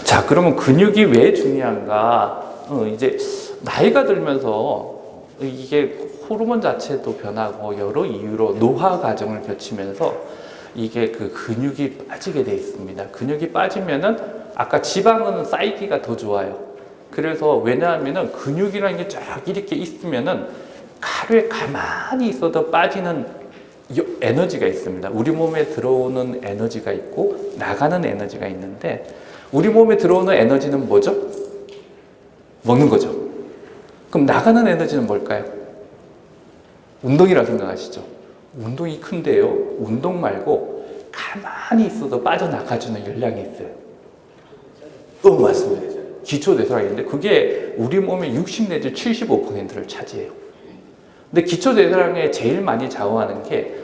자, 그러면 근육이 왜 중요한가? 이제 나이가 들면서 이게 호르몬 자체도 변하고 여러 이유로 노화 과정을 거치면서 이게 그 근육이 빠지게 돼 있습니다. 근육이 빠지면은 아까 지방은 쌓이기가 더 좋아요. 그래서 왜냐하면은 근육이라는 게 쫙 이렇게 있으면은 하루에 가만히 있어도 빠지는 에너지가 있습니다. 우리 몸에 들어오는 에너지가 있고 나가는 에너지가 있는데 우리 몸에 들어오는 에너지는 뭐죠? 먹는 거죠. 그럼 나가는 에너지는 뭘까요? 운동이라 생각하시죠? 운동이 큰데요. 운동 말고 가만히 있어도 빠져나가주는 열량이 있어요. 맞습니다. 기초대사량인데 그게 우리 몸의 60 내지 75%를 차지해요. 근데 기초대사량에 제일 많이 좌우하는 게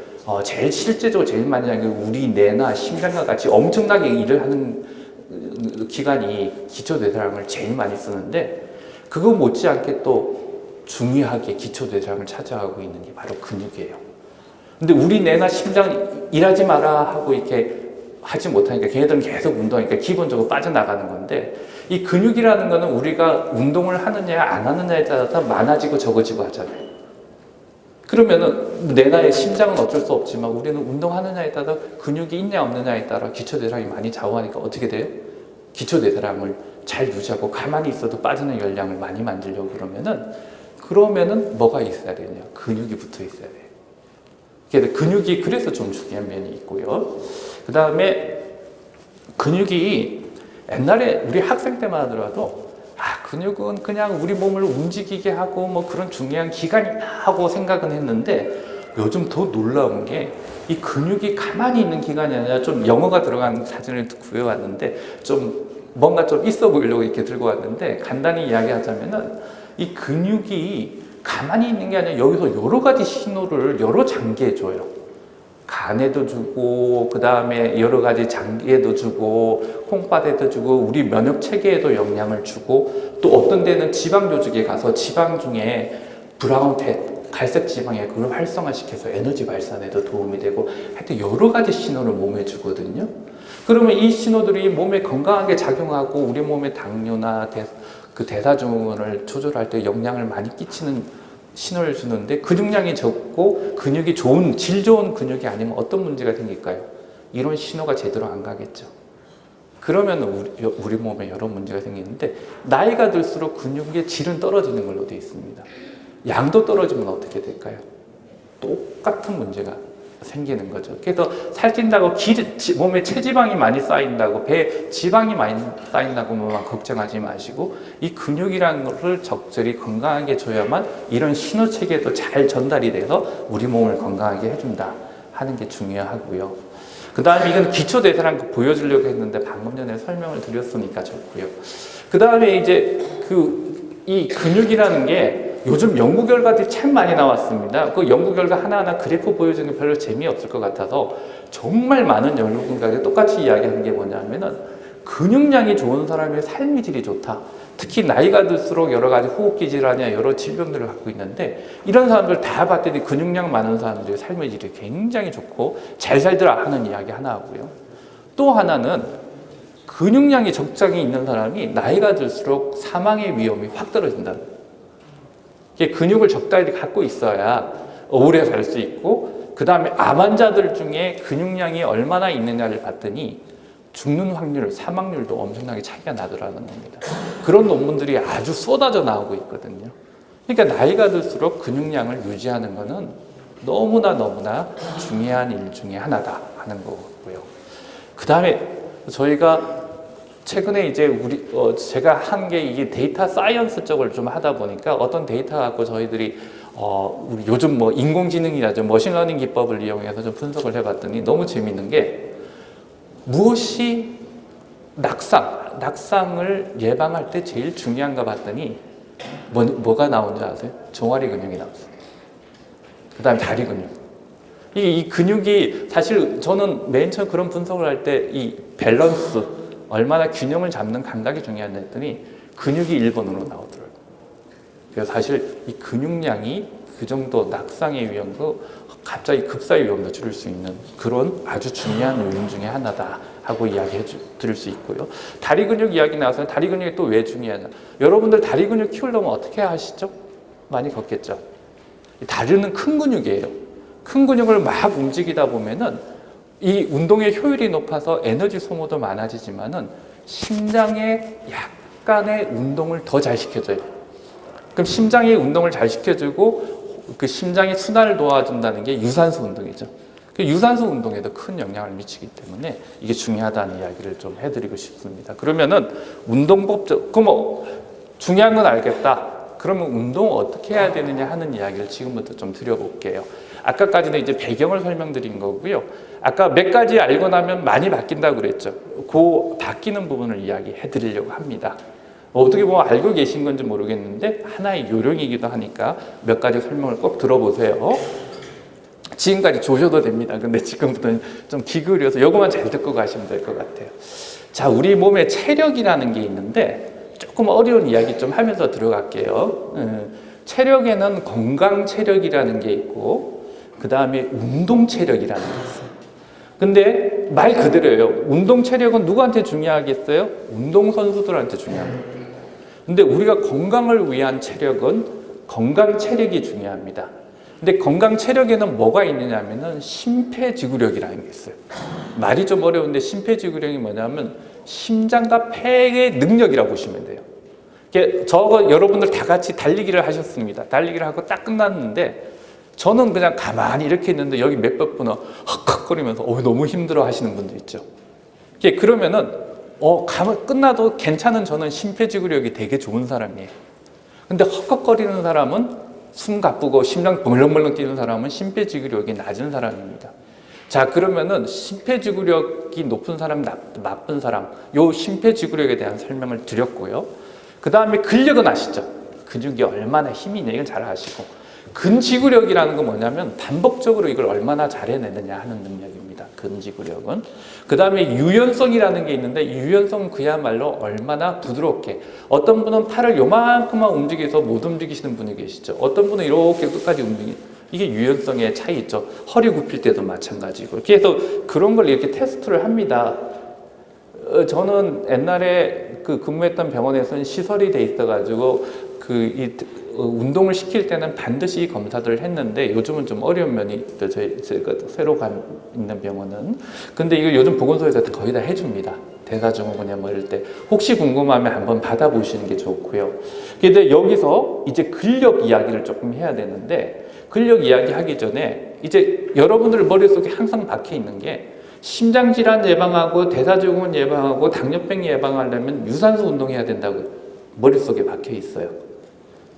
제일 실제적으로 제일 많이 하는 게 우리 뇌나 심장과 같이 엄청나게 일을 하는 기관이 기초대사량을 제일 많이 쓰는데 그거 못지않게 또 중요하게 기초대사량을 차지하고 있는 게 바로 근육이에요. 근데 우리 뇌나 심장 일하지 마라 하고 이렇게 하지 못하니까 걔네들은 계속 운동하니까 기본적으로 빠져나가는 건데 이 근육이라는 거는 우리가 운동을 하느냐 안 하느냐에 따라서 많아지고 적어지고 하잖아요. 그러면은 뇌나의 심장은 어쩔 수 없지만 우리는 운동하느냐에 따라 근육이 있냐 없느냐에 따라 기초대사량이 많이 좌우하니까 어떻게 돼요? 기초대사량을 잘 유지하고 가만히 있어도 빠지는 열량을 많이 만들려고 그러면은 뭐가 있어야 되냐? 근육이 붙어 있어야 돼요. 근육이 그래서 좀 중요한 면이 있고요. 그 다음에 근육이 옛날에 우리 학생 때만 하더라도 근육은 그냥 우리 몸을 움직이게 하고 뭐 그런 중요한 기관이다 하고 생각은 했는데 요즘 더 놀라운 게 이 근육이 가만히 있는 기관이 아니라 좀 영어가 들어간 사진을 구해왔는데 좀 뭔가 좀 있어 보이려고 이렇게 들고 왔는데 간단히 이야기하자면은 이 근육이 가만히 있는 게 아니라 여기서 여러 가지 신호를 여러 장기에 줘요. 간에도 주고 그 다음에 여러 가지 장기에도 주고 콩팥에도 주고 우리 면역 체계에도 영향을 주고 또 어떤 데는 지방 조직에 가서 지방 중에 브라운 팻 갈색 지방에 그걸 활성화시켜서 에너지 발산에도 도움이 되고 하여튼 여러 가지 신호를 몸에 주거든요. 그러면 이 신호들이 몸에 건강하게 작용하고 우리 몸의 당뇨나 대사증후군을 조절할 때 영향을 많이 끼치는 신호를 주는데 근육량이 적고 근육이 좋은 질 좋은 근육이 아니면 어떤 문제가 생길까요? 이런 신호가 제대로 안 가겠죠. 그러면 우리 몸에 여러 문제가 생기는데 나이가 들수록 근육의 질은 떨어지는 걸로 되어 있습니다. 양도 떨어지면 어떻게 될까요? 똑같은 문제가 생기는 거죠. 그래서 살찐다고 몸에 체지방이 많이 쌓인다고 배에 지방이 많이 쌓인다고만 걱정하지 마시고 이 근육이라는 것을 적절히 건강하게 줘야만 이런 신호 체계도 잘 전달이 돼서 우리 몸을 건강하게 해준다 하는 게 중요하고요. 그 다음에 이건 기초대사량 보여주려고 했는데 방금 전에 설명을 드렸으니까 좋고요. 그 다음에 이제 이 근육이라는 게 요즘 연구 결과들이 참 많이 나왔습니다. 그 연구 결과 하나하나 그래프 보여주는 게 별로 재미없을 것 같아서 정말 많은 연구 결과들이 똑같이 이야기하는 게 뭐냐면은 근육량이 좋은 사람의 삶의 질이 좋다. 특히 나이가 들수록 여러 가지 호흡기 질환이나 여러 질병들을 갖고 있는데 이런 사람들 다 봤더니 근육량 많은 사람들의 삶의 질이 굉장히 좋고 잘 살더라 하는 이야기 하나 하고요. 또 하나는 근육량이 적정히 있는 사람이 나이가 들수록 사망의 위험이 확 떨어진다. 근육을 적당히 갖고 있어야 오래 살 수 있고 그 다음에 암 환자들 중에 근육량이 얼마나 있느냐를 봤더니 죽는 확률, 사망률도 엄청나게 차이가 나더라는 겁니다. 그런 논문들이 아주 쏟아져 나오고 있거든요. 그러니까 나이가 들수록 근육량을 유지하는 것은 너무나 중요한 일 중에 하나다 하는 거고요. 그 다음에 저희가 최근에 이제 제가 한 게 이게 데이터 사이언스 쪽을 좀 하다 보니까 어떤 데이터 갖고 저희들이 우리 요즘 뭐 인공지능이라죠 머신러닝 기법을 이용해서 좀 분석을 해봤더니 너무 재밌는 게 무엇이 낙상을 예방할 때 제일 중요한가 봤더니 뭐가 나온지 아세요? 종아리 근육이 나왔어요. 그 다음에 다리 근육. 이 근육이 사실 저는 맨 처음 그런 분석을 할 때 이 밸런스 얼마나 균형을 잡는 감각이 중요하다 했더니 근육이 1번으로 나오더라고요. 그래서 사실 이 근육량이 그 정도 낙상의 위험도 갑자기 급사의 위험도 줄일 수 있는 그런 아주 중요한 요인 중에 하나다 하고 이야기해 드릴 수 있고요. 다리 근육 이야기 나와서 다리 근육이 또 왜 중요하냐. 여러분들 다리 근육 키우려면 어떻게 하시죠? 많이 걷겠죠. 다리는 큰 근육이에요. 큰 근육을 막 움직이다 보면은 이 운동의 효율이 높아서 에너지 소모도 많아지지만은 심장에 약간의 운동을 더 잘 시켜줘요. 그럼 심장이 운동을 잘 시켜주고 그 심장의 순환을 도와준다는 게 유산소 운동이죠. 그 유산소 운동에도 큰 영향을 미치기 때문에 이게 중요하다는 이야기를 좀 해드리고 싶습니다. 그러면은 운동법, 그럼 중요한 건 알겠다. 그러면 운동을 어떻게 해야 되느냐 하는 이야기를 지금부터 좀 드려볼게요. 아까까지는 이제 배경을 설명드린 거고요. 아까 몇 가지 알고 나면 많이 바뀐다고 그랬죠. 그 바뀌는 부분을 이야기해 드리려고 합니다. 어떻게 보면 알고 계신 건지 모르겠는데 하나의 요령이기도 하니까 몇 가지 설명을 꼭 들어보세요. 지금까지 조셔도 됩니다. 근데 지금부터는 좀 기울여서 요거만 잘 듣고 가시면 될 것 같아요. 자, 우리 몸에 체력이라는 게 있는데 조금 어려운 이야기 좀 하면서 들어갈게요. 체력에는 건강 체력이라는 게 있고 그 다음에 운동 체력이라는 게 있어요. 근데 말 그대로예요. 운동 체력은 누구한테 중요하겠어요? 운동선수들한테 중요합니다. 근데 우리가 건강을 위한 체력은 건강 체력이 중요합니다. 근데 건강 체력에는 뭐가 있느냐 하면은 심폐지구력이라는 게 있어요. 말이 좀 어려운데 심폐지구력이 뭐냐면 심장과 폐의 능력이라고 보시면 돼요. 저거 여러분들 다 같이 달리기를 하셨습니다. 달리기를 하고 딱 끝났는데 저는 그냥 가만히 이렇게 있는데 여기 몇백 분은 헉헉거리면서 너무 힘들어 하시는 분들 있죠. 그러면은 끝나도 괜찮은 저는 심폐지구력이 되게 좋은 사람이에요. 근데 헉헉거리는 사람은 숨 가쁘고 심장 벌렁벌렁 뛰는 사람은 심폐지구력이 낮은 사람입니다. 자, 그러면은 심폐지구력이 높은 사람, 나쁜 사람, 요 심폐지구력에 대한 설명을 드렸고요. 그 다음에 근력은 아시죠? 근육이 얼마나 힘이 있냐 이건 잘 아시고, 근지구력이라는 건 뭐냐면 반복적으로 이걸 얼마나 잘 해내느냐 하는 능력입니다. 근지구력은. 그 다음에 유연성이라는 게 있는데 유연성은 그야말로 얼마나 부드럽게, 어떤 분은 팔을 요만큼만 움직여서 못 움직이시는 분이 계시죠. 어떤 분은 이렇게 끝까지 이게 유연성의 차이 있죠. 허리 굽힐 때도 마찬가지고. 그래서 그런 걸 이렇게 테스트를 합니다. 저는 옛날에 근무했던 병원에서는 시설이 돼 있어가지고 운동을 시킬 때는 반드시 검사들을 했는데 요즘은 좀 어려운 면이 있죠. 제가 새로 있는 병원은. 근데 이거 요즘 보건소에서 거의 다 해줍니다. 대사증후군이나 뭐 이럴 때 혹시 궁금하면 한번 받아보시는 게 좋고요. 근데 여기서 이제 근력 이야기를 조금 해야 되는데, 근력 이야기 하기 전에 이제 여러분들 머릿속에 항상 박혀 있는 게 심장질환 예방하고 대사증후군 예방하고 당뇨병 예방하려면 유산소 운동해야 된다고 머릿속에 박혀 있어요.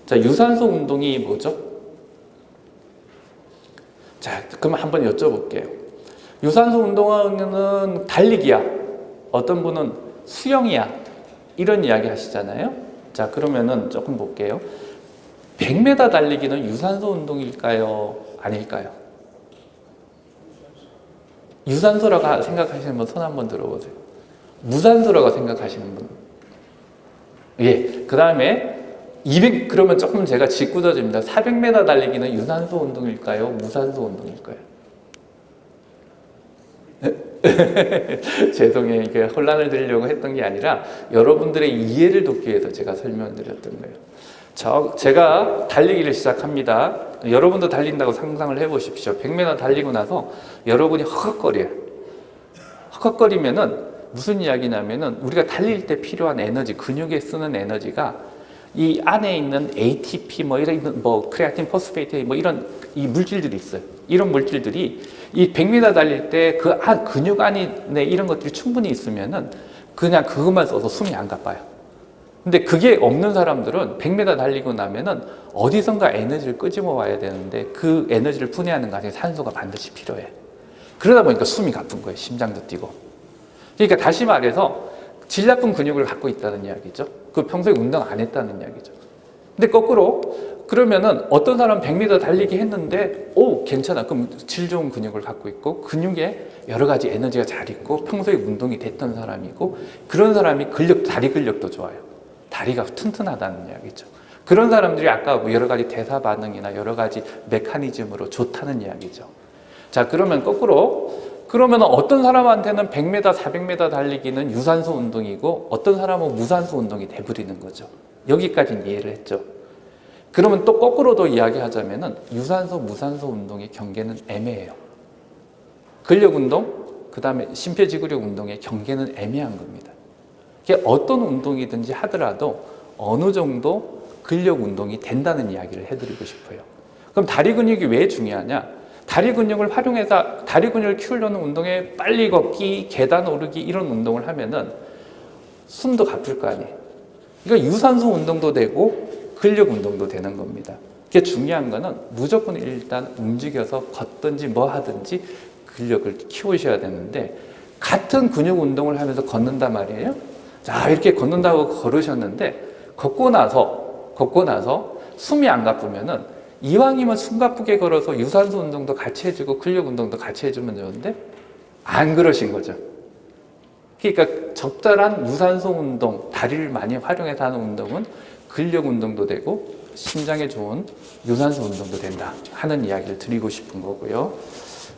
자, 유산소 운동이 뭐죠? 자, 그럼 한번 여쭤볼게요. 유산소 운동은 달리기야, 어떤 분은 수영이야, 이런 이야기 하시잖아요. 자, 그러면은 조금 볼게요. 100m 달리기는 유산소 운동일까요? 아닐까요? 유산소라고 생각하시는 분 손 한번 들어보세요. 무산소라고 생각하시는 분. 예, 그 다음에 200, 그러면 조금 제가 짓궂어집니다. 400m 달리기는 유산소 운동일까요? 무산소 운동일까요? 죄송해요. 이게 혼란을 드리려고 했던 게 아니라 여러분들의 이해를 돕기 위해서 제가 설명을 드렸던 거예요. 제가 달리기를 시작합니다. 여러분도 달린다고 상상을 해보십시오. 100m 달리고 나서 여러분이 헉헉거려요. 헉헉거리면은 무슨 이야기냐면은 우리가 달릴 때 필요한 에너지, 근육에 쓰는 에너지가 이 안에 있는 ATP, 크레아틴, 포스페이트, 이런 이 물질들이 있어요. 이런 물질들이 이 100m 달릴 때 근육 안에 이런 것들이 충분히 있으면은 그냥 그것만 써서 숨이 안 가빠요. 근데 그게 없는 사람들은 100m 달리고 나면은 어디선가 에너지를 끄집어 와야 되는데 그 에너지를 분해하는 과정에 산소가 반드시 필요해. 그러다 보니까 숨이 가쁜 거예요. 심장도 뛰고. 그러니까 다시 말해서 질 나쁜 근육을 갖고 있다는 이야기죠. 그 평소에 운동 안 했다는 이야기죠. 근데 거꾸로 그러면은 어떤 사람 100m 달리기 했는데 괜찮아. 그럼 질 좋은 근육을 갖고 있고 근육에 여러 가지 에너지가 잘 있고 평소에 운동이 됐던 사람이고 그런 사람이 다리 근력도 좋아요. 다리가 튼튼하다는 이야기죠. 그런 사람들이 아까 여러 가지 대사 반응이나 여러 가지 메커니즘으로 좋다는 이야기죠. 자, 그러면 거꾸로 그러면 어떤 사람한테는 100m, 400m 달리기는 유산소 운동이고 어떤 사람은 무산소 운동이 돼버리는 거죠. 여기까지는 이해를 했죠. 그러면 또 거꾸로도 이야기하자면은 유산소, 무산소 운동의 경계는 애매해요. 근력 운동, 그 다음에 심폐지구력 운동의 경계는 애매한 겁니다. 이게 어떤 운동이든지 하더라도 어느 정도 근력 운동이 된다는 이야기를 해드리고 싶어요. 그럼 다리 근육이 왜 중요하냐? 다리 근육을 활용해서 다리 근육을 키우려는 운동에 빨리 걷기, 계단 오르기 이런 운동을 하면은 숨도 가쁠 거 아니에요. 그러니까 유산소 운동도 되고 근력 운동도 되는 겁니다. 이게 중요한 거는 무조건 일단 움직여서 걷든지 뭐 하든지 근력을 키우셔야 되는데 같은 근육 운동을 하면서 걷는단 말이에요. 자, 이렇게 걷는다고 걸으셨는데 걷고 나서 숨이 안 가쁘면은 이왕이면 숨 가쁘게 걸어서 유산소 운동도 같이 해주고 근력 운동도 같이 해주면 좋은데 안 그러신 거죠. 그러니까 적절한 유산소 운동, 다리를 많이 활용해서 하는 운동은 근력 운동도 되고 심장에 좋은 유산소 운동도 된다 하는 이야기를 드리고 싶은 거고요.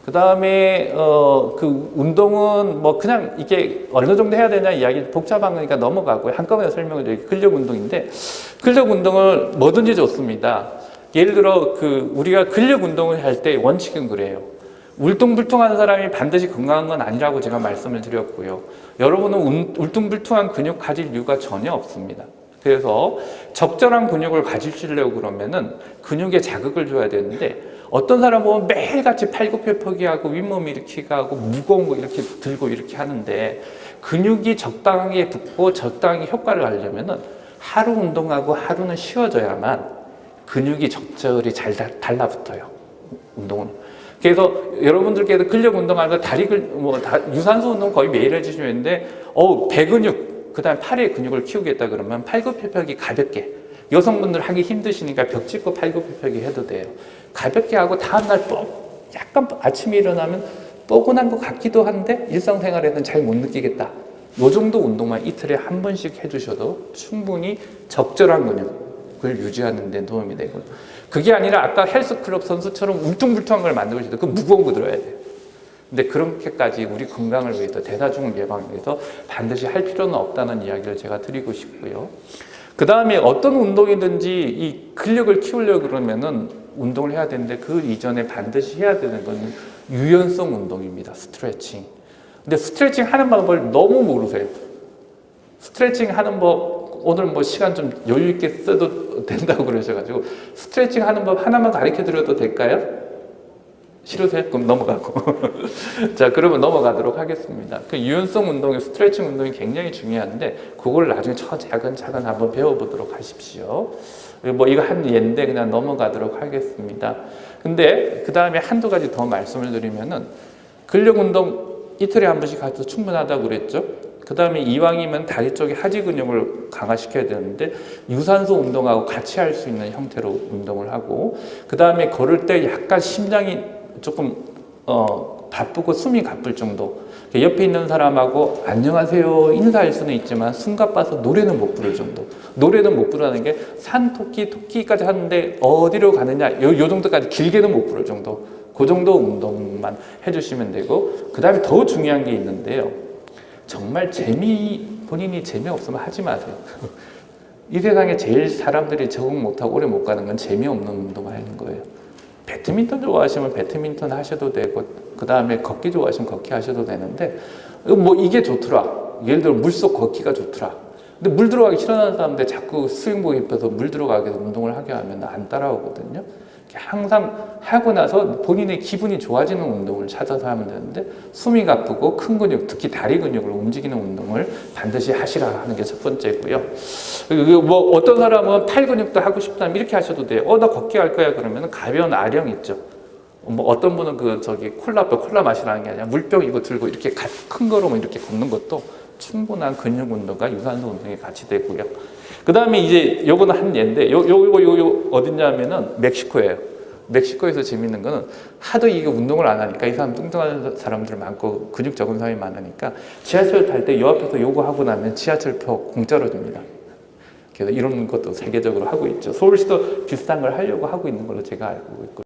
그 다음에 그 운동은 뭐 그냥 이게 어느 정도 해야 되냐 이야기 복잡한 거니까 넘어가고요. 한꺼번에 설명을 드릴게요. 근력 운동인데 근력 운동을 뭐든지 좋습니다. 예를 들어 그 우리가 근력 운동을 할 때 원칙은 그래요. 울퉁불퉁한 사람이 반드시 건강한 건 아니라고 제가 말씀을 드렸고요. 여러분은 울퉁불퉁한 근육 가질 이유가 전혀 없습니다. 그래서 적절한 근육을 가지시려고 그러면은 근육에 자극을 줘야 되는데 어떤 사람 보면 매일같이 팔굽혀펴기 하고 윗몸 일으키기 하고 무거운 거 이렇게 들고 이렇게 하는데 근육이 적당하게 붙고 적당히 효과를 하려면은 하루 운동하고 하루는 쉬어줘야만 근육이 적절히 잘 달라붙어요. 운동은. 그래서 여러분들께서 근력 운동하면서 유산소 운동 거의 매일 해주시면 되는데 배근육, 그 다음에 팔의 근육을 키우겠다 그러면 팔굽혀펴기 가볍게. 여성분들 하기 힘드시니까 벽 짚고 팔굽혀펴기 해도 돼요. 가볍게 하고 다음날 약간 아침에 일어나면 뻐근한 것 같기도 한데 일상생활에는 잘 못 느끼겠다. 이 정도 운동만 이틀에 한 번씩 해주셔도 충분히 적절한 근육을 유지하는 데 도움이 되고요. 그게 아니라 아까 헬스클럽 선수처럼 울퉁불퉁한 걸 만들고 싶다. 그 무거운 거 들어야 돼요. 근데 그렇게까지 우리 건강을 위해서 대사증후 예방을 위해서 반드시 할 필요는 없다는 이야기를 제가 드리고 싶고요. 그 다음에 어떤 운동이든지 이 근력을 키우려고 그러면은 운동을 해야 되는데 그 이전에 반드시 해야 되는 건 유연성 운동입니다. 스트레칭. 근데 스트레칭 하는 방법을 너무 모르세요. 스트레칭 하는 법 오늘 뭐 시간 좀 여유 있게 써도 된다고 그러셔가지고 스트레칭 하는 법 하나만 가르쳐 드려도 될까요? 싫으세요? 그럼 넘어가고. 자, 그러면 넘어가도록 하겠습니다. 그 유연성 운동의 스트레칭 운동이 굉장히 중요한데 그걸 나중에 차근차근 한번 배워보도록 하십시오. 뭐 이거 한 예인데 그냥 넘어가도록 하겠습니다. 근데 그 다음에 한두 가지 더 말씀을 드리면은 근력 운동 이틀에 한 번씩 가도 충분하다고 그랬죠. 그 다음에 이왕이면 다리 쪽에 하지 근육을 강화시켜야 되는데 유산소 운동하고 같이 할 수 있는 형태로 운동을 하고 그 다음에 걸을 때 약간 심장이 조금 바쁘고 숨이 가쁠 정도 옆에 있는 사람하고 안녕하세요 인사할 수는 있지만 숨 가빠서 노래는 못 부를 정도 노래는 못 부르는 게 산토끼 토끼까지 하는데 어디로 가느냐 요 정도까지 길게는 못 부를 정도 그 정도 운동만 해주시면 되고 그 다음에 더 중요한 게 있는데요 정말 본인이 재미없으면 하지 마세요. 이 세상에 제일 사람들이 적응 못하고 오래 못 가는 건 재미없는 운동을 하는 거예요. 배드민턴 좋아하시면 배드민턴 하셔도 되고 그 다음에 걷기 좋아하시면 걷기 하셔도 되는데 뭐 이게 좋더라. 예를 들어 물속 걷기가 좋더라. 근데 물 들어가기 싫어하는 사람들 자꾸 수영복 입혀서 물 들어가게 해서 운동을 하게 하면 안 따라오거든요. 항상 하고 나서 본인의 기분이 좋아지는 운동을 찾아서 하면 되는데 숨이 가쁘고 큰 근육, 특히 다리 근육을 움직이는 운동을 반드시 하시라 하는 게 첫 번째고요. 그리고 뭐 어떤 사람은 팔 근육도 하고 싶다면 이렇게 하셔도 돼요. 나 걷기 할 거야 그러면 가벼운 아령 있죠. 뭐 어떤 분은 콜라 마시라는 게 아니라 물병 이거 들고 이렇게 큰 거로 이렇게 걷는 것도 충분한 근육 운동과 유산소 운동이 같이 되고요. 그 다음에 이제 요거는 한 예인데 요 어딨냐면은 멕시코예요. 멕시코에서 재밌는 거는 하도 이게 운동을 안 하니까 이 사람 뚱뚱한 사람들 많고 근육 적은 사람이 많으니까 지하철 탈 때 요 앞에서 요거 하고 나면 지하철표 공짜로 줍니다. 그래서 이런 것도 세계적으로 하고 있죠. 서울시도 비슷한 걸 하려고 하고 있는 걸로 제가 알고 있고.